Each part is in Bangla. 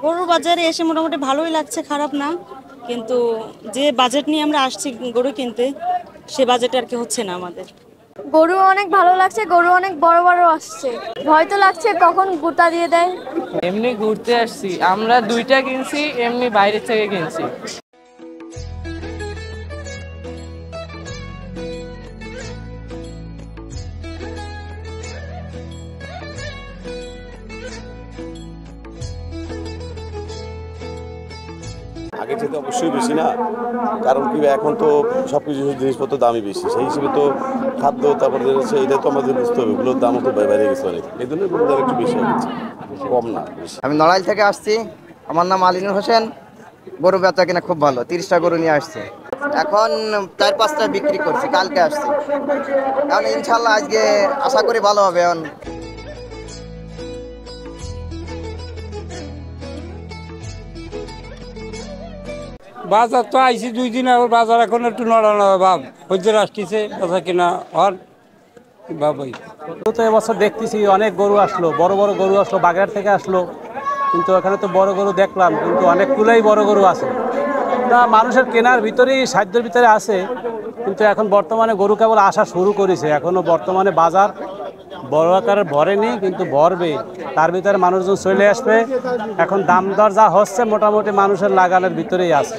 গরুর বাজারে এসে মোটামুটি ভালোই লাগছে, খারাপ না। কিন্তু যে বাজেট নিয়ে আমরা আসছি গরু কিনতে, সে বাজেট আর কি হচ্ছে না আমাদের। গরু অনেক ভালো লাগছে, গরু অনেক বড় বড় আসছে। ভয় তো লাগছে কখন গুতা দিয়ে দেয়। এমনি ঘুরতে আসছি, আমরা দুইটা কিনছি, এমনি বাইরে থেকে কিনছি। আগের চেয়ে অবশ্যই বেশি না, কারণ কি এখন তো সব কিছু জিনিসপত্র দামই বেশি, সেই হিসেবে তো খাদ্য তারপরে হচ্ছে এটা তো আমাদের বুঝতে হবে, এগুলোর দামও তো বেড়ে গেছে অনেক, এই জন্য গরুর দাম একটু বেশি হয়ে গেছে, কম না বেশি। আমি নড়াইল থেকে আসছি, আমার নাম আলিনুর হোসেন। গরু বেচা কিনা খুব ভালো, 30টা গরু নিয়ে আসছে। এখন 4-5টা বিক্রি করছি, কালকে আসছি। এখন ইনশাল্লাহ আজকে আশা করি ভালো হবে। এখন বাজার তো আইসি 2 দিন, আর বাজার এখন একটু নড়ানো ভাব হইতে আসতেছে, বেচা কিনা আর ভাবই তো এবছর দেখতেছি অনেক গরু আসলো, বড় বড় গরু আসলো, বাগেরহাট থেকে আসলো। কিন্তু এখানে তো বড় গরু দেখলাম, কিন্তু অনেকগুলোই বড় গরু আছে। তা মানুষের কেনার ভিতরেই, সাধ্যের ভিতরে আছে। কিন্তু এখন বর্তমানে গরু কেবল আসা শুরু করেছে, এখনও বর্তমানে বাজার বড় আকারে ভরেনি, কিন্তু ভরবে। তার ভিতরে মানুষজন চলে আসবে। এখন দাম দর যা হচ্ছে মোটামুটি মানুষের লাগানোর ভিতরেই আছে।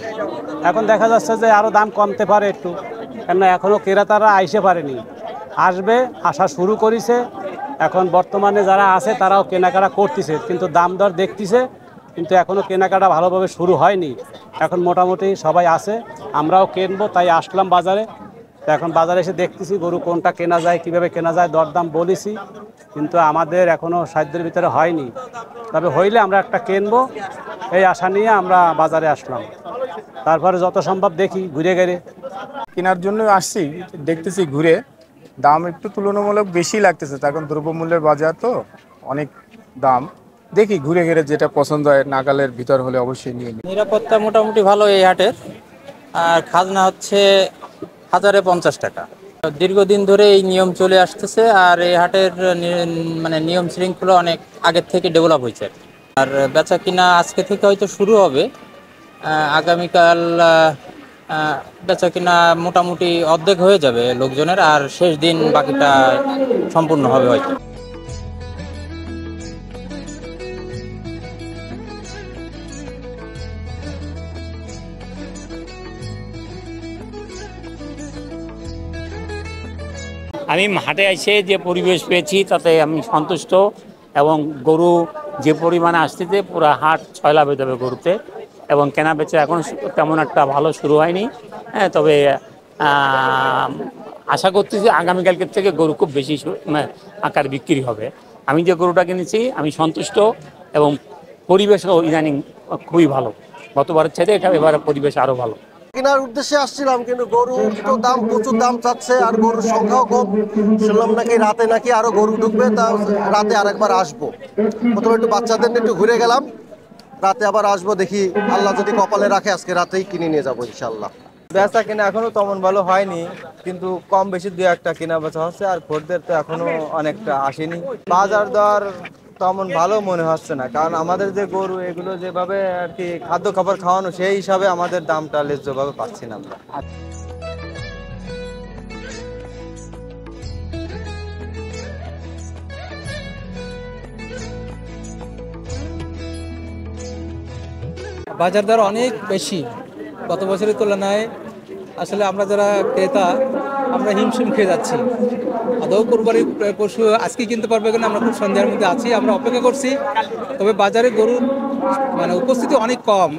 এখন দেখা যাচ্ছে যে আরও দাম কমতে পারে একটু, কেননা এখনও ক্রেতারা আইসে পারেনি, আসবে, আসা শুরু করেছে। এখন বর্তমানে যারা আছে তারাও কেনাকাটা করতেছে, কিন্তু দাম দর দেখতেছে, কিন্তু এখনও কেনাকাটা ভালোভাবে শুরু হয়নি। এখন মোটামুটি সবাই আছে, আমরাও কিনবো, তাই আসলাম বাজারে। তো এখন বাজারে এসে দেখতেছি গরু কোনটা কেনা যায়, কিভাবে কেনা যায়, দরদাম বলেছি, কিন্তু আমাদের এখনও সাধ্যের ভিতরে হয়নি। তবে হইলে আমরা একটা কিনবো, এই আশা নিয়ে আমরা বাজারে আসলাম। তারপরে যত সম্ভব দেখি ঘুরে গেলে। কেনার জন্য আসছি, দেখতেছি ঘুরে দাম একটু তুলনামূলক বেশি লাগতেছে, এখন দ্রব্যমূল্যের বাজার তো অনেক দাম। দেখি ঘুরে ঘুরে যেটা পছন্দ হয় নাগালের ভিতর হলে অবশ্যই নিয়ে নিই। নিরাপত্তা মোটামুটি ভালো এই হাটের। আর খাজনা হচ্ছে 1050 টাকা। দীর্ঘদিন ধরে এই নিয়ম চলে আসতেছে, আর এই হাটের মানে নিয়ম শৃঙ্খলা অনেক আগের থেকে ডেভেলপ হয়েছে। আর বেচা কিনা আজকে থেকে হয়তো শুরু হবে, আগামীকাল বেচা কিনা মোটামুটি অর্ধেক হয়ে যাবে লোকজনের, আর শেষ দিন বাকিটা সম্পূর্ণ হবে হয়তো। আমি হাটে এসে যে পরিবেশ পেয়েছি তাতে আমি সন্তুষ্ট, এবং গরু যে পরিমাণে আসতেছে পুরো হাট ছয়লা হয়ে যাবে গরুতে, এবং কেনা বেচা এখন তেমন একটা ভালো শুরু হয়নি। হ্যাঁ, তবে আশা করতেছি আগামীকালকের থেকে গরু খুব বেশি আকার বিক্রি হবে। আমি যে গরুটা কিনেছি আমি সন্তুষ্ট, এবং পরিবেশও ইদানিং খুবই ভালো, গতবারের চাইতে এটা এবারে পরিবেশ আরও ভালো। কেনার উদ্দেশ্যে আসছিলাম, কিন্তু গরুর তো দাম প্রচুর দাম চাচ্ছে, আর গরুর সংখ্যাও কম। শুনলাম নাকি রাতে নাকি আরো গরু ঢুকবে, তা রাতে আরেকবার আসবো। প্রথমে একটু বাচ্চাদের নিয়ে একটু ঘুরে গেলাম, রাতে আবার আসবো, দেখি আল্লাহ যদি কপালে রাখে আজকে রাতেই কিনে নিয়ে যাবো ইনশাল্লাহ। বেচা কিনা এখনো তেমন ভালো হয়নি, কিন্তু কম বেশি 2-1টা কেনা বেচা হচ্ছে। আর খদ্দের তো এখনো অনেকটা আসেনি। বাজার দর তেমন ভালো মনে হচ্ছে না, কারণ আমাদের যে গরু এগুলো যেভাবে আর কি খাদ্য খাবার খাওয়ানো, সেই হিসাবে আমাদের দামটা ন্যায্যভাবে পাচ্ছি না আমরা। বাজার দর অনেক বেশি গত বছরের তুলনায়। আসলে আমরা যারা ক্রেতা, আমরা হিমশিম খেয়ে যাচ্ছি। আদৌ কোরবানির পশু আজকে কিনতে পারবে কিনা আমরা খুব সন্দেহের মধ্যে আছি, আমরা অপেক্ষা করছি। তবে বাজারে গরুর মানে উপস্থিতি অনেক কম,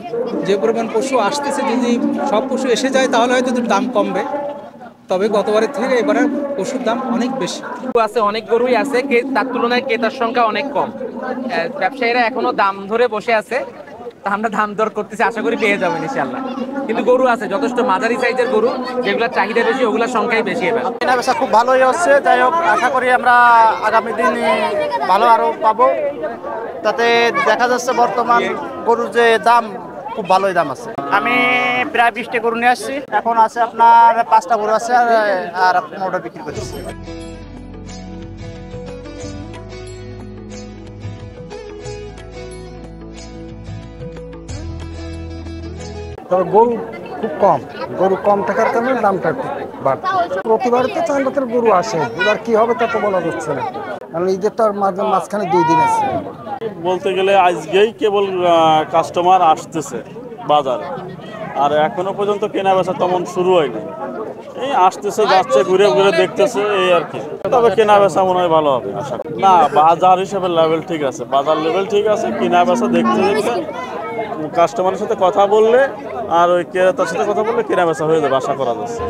যে পরিমাণ পশু আসতেছে, যদি সব পশু এসে যায় তাহলে হয়তো দাম কমবে। তবে গতবারের থেকে এবারে পশুর দাম অনেক বেশি আছে, অনেক গরুই আছে, তার তুলনায় ক্রেতার সংখ্যা অনেক কম। ব্যবসায়ীরা এখনো দাম ধরে বসে আছে, তা আমরা দাম দর করতেছি, আশা করি পেয়ে যাবেন ইনশাআল্লাহ। কিন্তু গরু আছে যথেষ্ট মাঝারি সাইজের গরু, যেগুলোর চাহিদা বেশি, ওগুলোর সংখ্যাই বেশি। এবার কেনা বেচা খুব ভালোই হচ্ছে, যাই হোক আশা করি আমরা আগামী দিন ভালো আরো পাবো। তাতে দেখা যাচ্ছে বর্তমান গরুর যে দাম, খুব ভালোই দাম আছে। আমি প্রায় 20টা গরু নিয়ে আসছি, এখন আছে আপনার 5টা গরু আছে, আর আপনার ওটা বিক্রি করতেছি। তবে গরু খুব কম, গরু কম থাকার কারণে দামটা একটু বাড়ছে। প্রতিবারে তো 4 রাতের গরু আসে, এবার কি হবে তা তো বলা যাচ্ছে না, কারণ ঈদের তো আর মাঝখানে 2 দিন আছে। বলতে গেলে আজকেই কেবল কাস্টমার আসতেছে বাজারে, আর এখনো পর্যন্ত কেনা বেচা তেমন শুরু হয়নি। এই আসতেছে, যাচ্ছে, ঘুরে ঘুরে দেখতেছে, এই আর কি। তবে কেনা বেচা মনে হয় ভালো হবে আশা করি। না, বাজার হিসেবে লেভেল ঠিক আছে, বাজার লেভেল ঠিক আছে। কেনা বেচা দেখতে দেখতে কাস্টমারের সাথে কথা বললে আর ওই ক্রেতার সাথে কথা বললে কেনা বেচা হয়ে যাবে আশা করা যাচ্ছে।